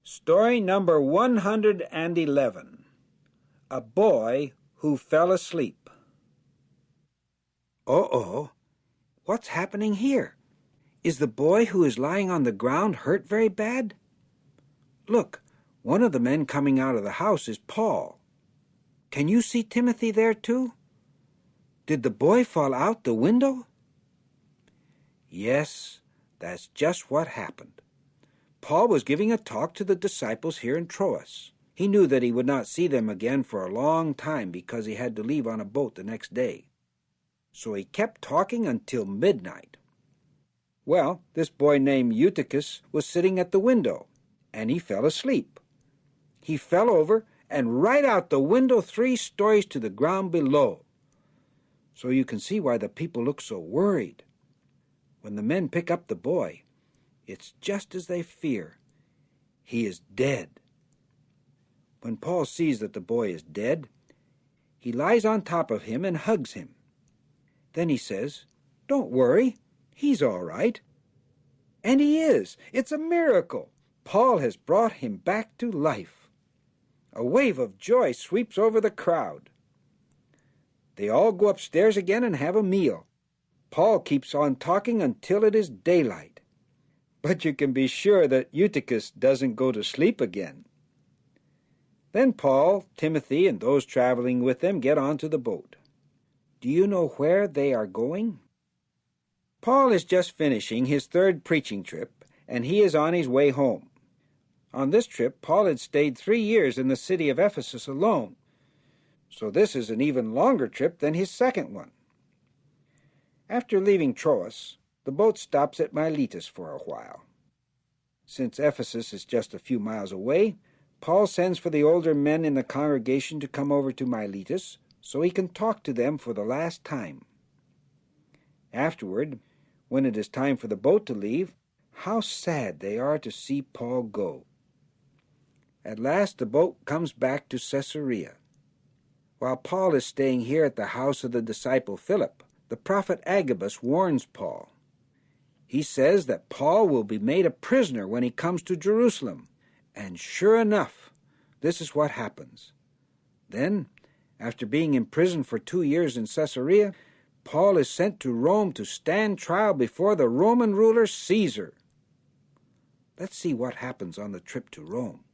Story number 111. A Boy Who Fell Asleep. Uh-oh. What's happening here? Is the boy who is lying on the ground hurt very bad? Look, one of the men coming out of the house is Paul. Can you see Timothy there too? Did the boy fall out the window? Yes, that's just what happened. Paul was giving a talk to the disciples here in Troas. He knew that he would not see them again for a long time because he had to leave on a boat the next day. So he kept talking until midnight. Well, this boy named Eutychus was sitting at the window, and he fell asleep. He fell over and right out the window 3 stories to the ground below. So you can see why the people look so worried. When the men pick up the boy, it's just as they fear. He is dead. When Paul sees that the boy is dead, he lies on top of him and hugs him. Then he says, "Don't worry, he's all right." And he is. It's a miracle. Paul has brought him back to life. A wave of joy sweeps over the crowd. They all go upstairs again and have a meal. Paul keeps on talking until it is daylight. But you can be sure that Eutychus doesn't go to sleep again. Then Paul, Timothy, and those traveling with them get onto the boat. Do you know where they are going? Paul is just finishing his 3rd preaching trip, and he is on his way home. On this trip, Paul had stayed 3 years in the city of Ephesus alone, so this is an even longer trip than his 2nd one. After leaving Troas, the boat stops at Miletus for a while. Since Ephesus is just a few miles away, Paul sends for the older men in the congregation to come over to Miletus so he can talk to them for the last time. Afterward, when it is time for the boat to leave, how sad they are to see Paul go. At last the boat comes back to Caesarea. While Paul is staying here at the house of the disciple Philip, the prophet Agabus warns Paul. He says that Paul will be made a prisoner when he comes to Jerusalem, and sure enough, this is what happens. Then, after being imprisoned for 2 years in Caesarea, Paul is sent to Rome to stand trial before the Roman ruler Caesar. Let's see what happens on the trip to Rome.